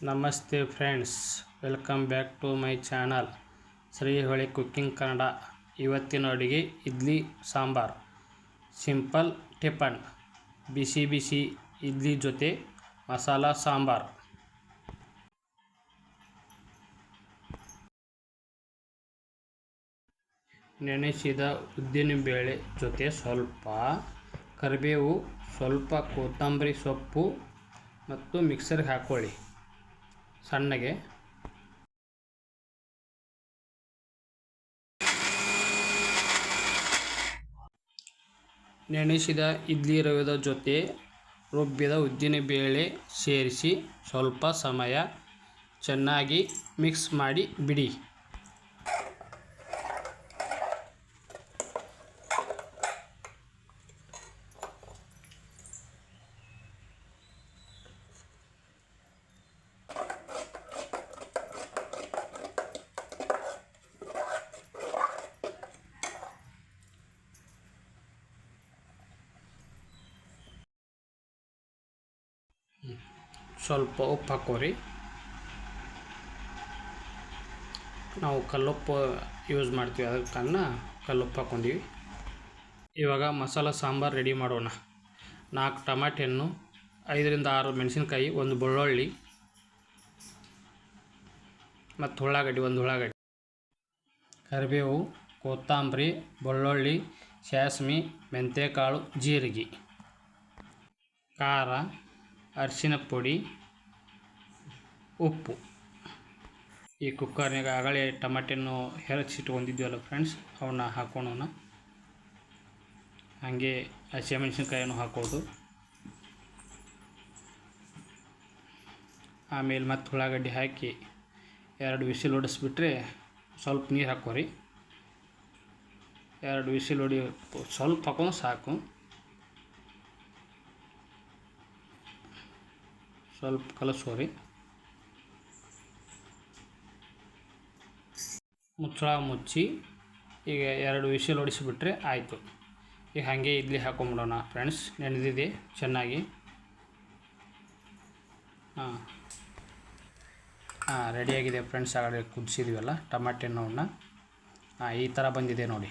ನಮಸ್ತೆ friends, welcome back to my channel Shri Hole cooking Kannada. ಇವತ್ತಿನ ಅಡುಗೆ ಇಡ್ಲಿ ಸಾಂಬಾರ್. ಸಿಂಪಲ್ ಟಿಫನ್, ಬಿಸಿ ಬಿಸಿ ಇಡ್ಲಿ ಜೊತೆ ಮಸಾಲ ಸಾಂಬಾರ್. ನೆನೆಸಿದ ಉದ್ದಿನಬೇಳೆ ಜೊತೆ ಸ್ವಲ್ಪ ಕರಿಬೇವು, ಸ್ವಲ್ಪ ಕೊತ್ತಂಬರಿ ಸೊಪ್ಪು ಮತ್ತು ಮಿಕ್ಸರ್ಗೆ ಹಾಕ್ಕೊಳ್ಳಿ ಸಣ್ಣಗೆ. ನೆನೆಸಿದ ಇಡ್ಲಿ ರವೆದ ಜೊತೆ ರುಬ್ಬಿದ ಉದ್ದಿನಬೇಳೆ ಸೇರಿಸಿ ಸ್ವಲ್ಪ ಸಮಯ ಚೆನ್ನಾಗಿ ಮಿಕ್ಸ್ ಮಾಡಿ ಬಿಡಿ. ಸ್ವಲ್ಪ ಉಪ್ಪು ಹಾಕೋರಿ. ನಾವು ಕಲ್ಲುಪ್ಪು ಯೂಸ್ ಮಾಡ್ತೀವಿ, ಅದಕ್ಕೆ ಕಲ್ಲುಪ್ಪು ಹಾಕ್ಕೊಂಡೀವಿ. ಇವಾಗ ಮಸಾಲ ಸಾಂಬಾರು ರೆಡಿ ಮಾಡೋಣ. 4 ಟಮಾಟೆ ಹಣ್ಣು, 5ರಿಂದ 6 ಮೆಣಸಿನ್ಕಾಯಿ, 1 ಬೆಳ್ಳುಳ್ಳಿ ಮತ್ತು ಉಳ್ಳಾಗಡ್ಡಿ, 1 ಉಳ್ಳಾಗಡ್ಡಿ, ಕರಿಬೇವು, ಕೊತ್ತಂಬರಿ, ಬೆಳ್ಳುಳ್ಳಿ, ಸಾಸ್ಮಿ, ಮೆಂತ್ಯಕಾಳು, ಜೀರಿಗೆ, ಖಾರ, ಅರಿಶಿನ ಪುಡಿ, ಉಪ್ಪು. ಈ ಕುಕ್ಕರ್ನಾಗ ಆಗಲೇ ಟಮಾಟೆಯನ್ನು ಹೆರಚಿಟ್ಕೊಂಡಿದ್ದೀವಲ್ಲ ಫ್ರೆಂಡ್ಸ್, ಅವನ್ನ ಹಾಕೋಣ. ಹಾಗೆ ಹಸಿಮೆಣಸಿನ್ಕಾಯನ್ನು ಹಾಕೋದು. ಆಮೇಲೆ ಮತ್ತೆ ಉಳ್ಳಾಗಡ್ಡಿ ಹಾಕಿ 2 ವಿಸಿಲ್ ಹೊಡಿಸ್ಬಿಟ್ರೆ ಸ್ವಲ್ಪ ನೀರು ಹಾಕೋರಿ. 2 ವಿಸಿಲ್ ಹೊಡಿ, ಸ್ವಲ್ಪ ಹಾಕೊಂಡು ಸಾಕು. ಸ್ವಲ್ಪ ಕಲಸೋರಿ. ಮುಚ್ಚಳ ಮುಚ್ಚಿ ಈಗ 2 ವಿಸಿಲ್ ಹೊಡಿಸಿಬಿಟ್ರೆ ಆಯಿತು. ಈಗ ಹಾಗೆ ಇಡ್ಲಿ ಹಾಕೊಂಬಿಡೋಣ ಫ್ರೆಂಡ್ಸ್. ನೆನೆದಿದೆ ಚೆನ್ನಾಗಿ. ರೆಡಿಯಾಗಿದೆ ಫ್ರೆಂಡ್ಸ್. ಆಗಲೇ ಕುದಿಸಿದ್ವಲ್ಲ ಟಮಾಟೆ ಹಣ್ಣನ್ನು. ಈ ಥರ ಬಂದಿದೆ ನೋಡಿ.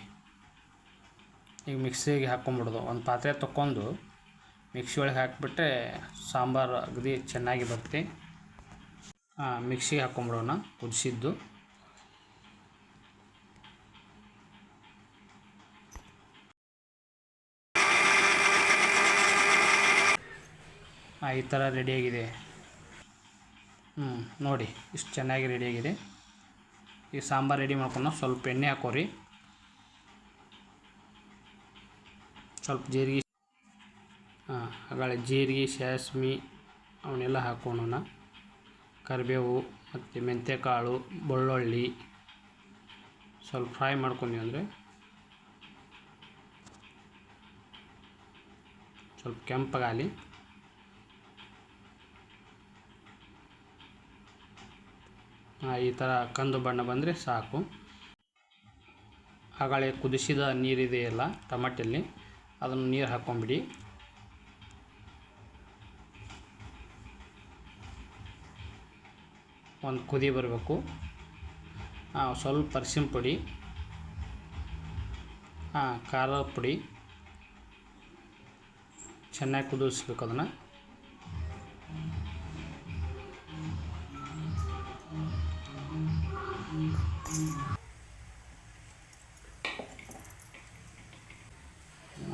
ಈಗ ಮಿಕ್ಸಿಗೆ ಹಾಕ್ಕೊಂಬಿಡೋದು. ಒಂದು ಪಾತ್ರೆ ತೊಗೊಂಡು ಮಿಕ್ಸಿ ಒಳಗೆ ಹಾಕಿಬಿಟ್ರೆ ಸಾಂಬಾರು ಅಗದಿ ಚೆನ್ನಾಗಿ ಬರುತ್ತೆ. ಮಿಕ್ಸಿಗೆ ಹಾಕ್ಕೊಂಬಿಡೋಣ ಕುದಿಸಿದ್ದು. ಈ ಥರ ರೆಡಿಯಾಗಿದೆ. ನೋಡಿ, ಇಷ್ಟು ಚೆನ್ನಾಗಿ ರೆಡಿಯಾಗಿದೆ. ಈ ಸಾಂಬಾರು ರೆಡಿ ಮಾಡ್ಕೊಂಡು ಸ್ವಲ್ಪ ಎಣ್ಣೆ ಹಾಕೋರಿ. ಸ್ವಲ್ಪ ಜೀರಿಗೆ, ಹಾಗಾದರೆ ಜೀರಿಗೆ, ಸಾಸ್ಮಿ ಅವನ್ನೆಲ್ಲ ಹಾಕೋಣ. ಕರಿಬೇವು ಮತ್ತು ಮೆಂತ್ಯಕಾಳು, ಬೆಳ್ಳುಳ್ಳಿ ಸ್ವಲ್ಪ ಫ್ರೈ ಮಾಡ್ಕೊಂಡ್ವಿ ಅಂದರೆ ಸ್ವಲ್ಪ ಕೆಂಪಗಾಲಿ. ಈ ಥರ ಕಂದು ಬಣ್ಣ ಬಂದರೆ ಸಾಕು. ಆಗಾಳೆ ಕುದಿಸಿದ ನೀರಿದೆಯಲ್ಲ ಟಮಾಟೆಯಲ್ಲಿ, ಅದನ್ನು ನೀರು ಹಾಕ್ಕೊಂಬಿಡಿ. ಒಂದು ಕುದಿ ಬರಬೇಕು. ಸ್ವಲ್ಪ ಅರಿಶಿನ ಪುಡಿ, ಖಾರದ ಪುಡಿ ಚೆನ್ನಾಗಿ ಕುದಿಸ್ಬೇಕು ಅದನ್ನು.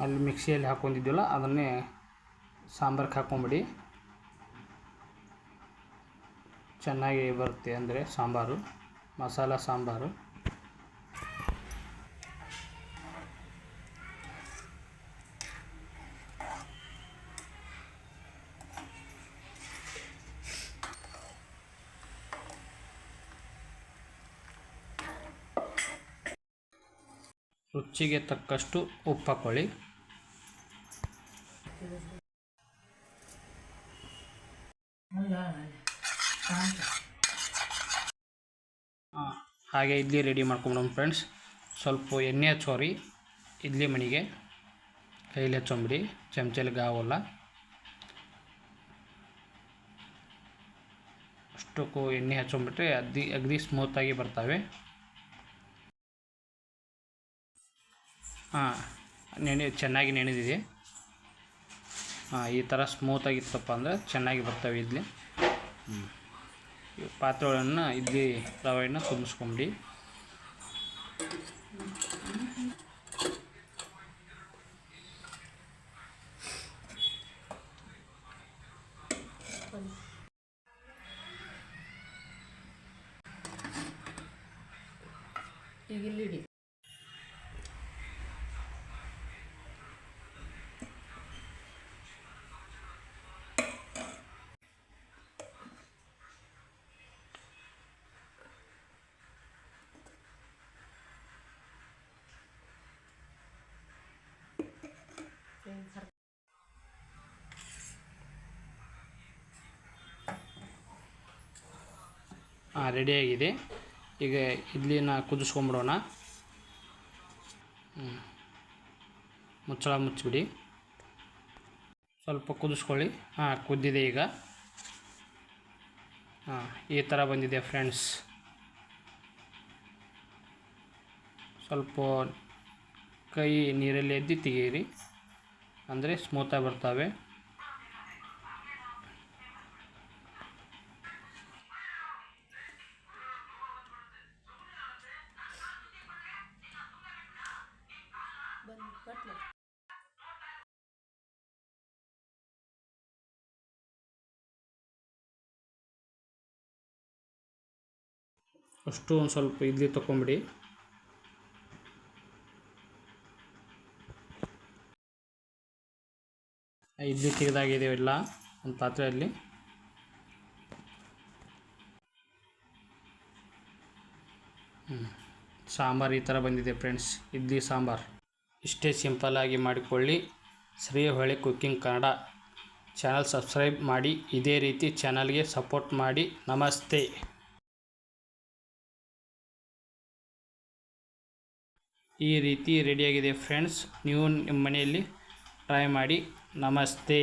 ಅಲ್ಲಿ ಮಿಕ್ಸಿಯಲ್ಲಿ ಹಾಕ್ಕೊಂಡಿದ್ವಲ್ಲ ಅದನ್ನೇ ಸಾಂಬಾರ್ಗೆ ಹಾಕ್ಕೊಂಬಿಡಿ. ಚೆನ್ನಾಗಿ ಬರುತ್ತೆ ಅಂದರೆ ಸಾಂಬಾರು, ಮಸಾಲ ಸಾಂಬಾರು. ರುಚಿಗೆ ತಕ್ಕಷ್ಟು ಉಪ್ಪು ಹಾಕ್ಕೊಳ್ಳಿ. ಹಾಗೆ ಇಡ್ಲಿ ರೆಡಿ ಮಾಡ್ಕೊಂಬಿಡೋಣ ಫ್ರೆಂಡ್ಸ್. ಸ್ವಲ್ಪ ಎಣ್ಣೆ ಹಚ್ಚೋರಿ ಇಡ್ಲಿ ಮಣಿಗೆ. ಕೈಲಿ ಹಚ್ಚೊಂಬಿಡಿ, ಚಮಚಲಿಗೆ ಆಗೋಲ್ಲ. ಅಷ್ಟಕ್ಕೂ ಎಣ್ಣೆ ಹಚ್ಕೊಂಡ್ಬಿಟ್ರೆ ಅಗದಿ ಸ್ಮೂತಾಗಿ ಬರ್ತವೆ. ಚೆನ್ನಾಗಿ ನೆನೆದಿದೆ. ಈ ಥರ ಸ್ಮೂತಾಗಿತ್ತಪ್ಪ ಅಂದರೆ ಚೆನ್ನಾಗಿ ಬರ್ತವೆ ಇಡ್ಲಿ. ಪಾತ್ರೆಗಳನ್ನು ಇಡ್ಲಿ ರವೆಯನ್ನು ತುಂಬಿಸ್ಕೊಂಬಿಡಿ. ಈಗ ಇಲ್ಲಿ ರೆಡಿಯಾಗಿದೆ. ಈಗ ಇಡ್ಲಿನ ಕುದಿಸ್ಕೊಂಬಿಡೋಣ. ಮುಚ್ಚಳ ಮುಚ್ಚಿಬಿಡಿ. ಸ್ವಲ್ಪ ಕುದಿಸ್ಕೊಳ್ಳಿ. ಕುದ್ದಿದೆ ಈಗ. ಈ ಥರ ಬಂದಿದೆ ಫ್ರೆಂಡ್ಸ್. ಸ್ವಲ್ಪ ಕೈ ನೀರಲ್ಲಿ ಎದ್ದು ತೆಗೀರಿ, ಅಂದರೆ ಸ್ಮೂತಾಗಿ ಬರ್ತವೆ. ಅಷ್ಟು ಒಂದು ಸ್ವಲ್ಪ ಇಡ್ಲಿ ತೊಗೊಂಬಿಡಿ. ಇಡ್ಲಿ ತೆಗೆದಾಗಿದೆಯಲ್ಲ ಒಂದು ಪಾತ್ರೆಯಲ್ಲಿ. ಸಾಂಬಾರು ಈ ಥರ ಬಂದಿದೆ ಫ್ರೆಂಡ್ಸ್, ಇಡ್ಲಿ ಸಾಂಬಾರು. ಇಷ್ಟೇ ಸಿಂಪಲ್ಲಾಗಿ ಮಾಡಿಕೊಳ್ಳಿ. Shri Hole cooking Kannada channel subscribe ಮಾಡಿ. ಇದೇ ರೀತಿ ಚಾನಲ್ಗೆ ಸಪೋರ್ಟ್ ಮಾಡಿ. ನಮಸ್ತೆ. ಈ ರೀತಿ ರೆಡಿಯಾಗಿದೆ ಫ್ರೆಂಡ್ಸ್. ನೀವು ನಿಮ್ಮ ಮನೆಯಲ್ಲಿ ಟ್ರೈ ಮಾಡಿ. ನಮಸ್ತೆ.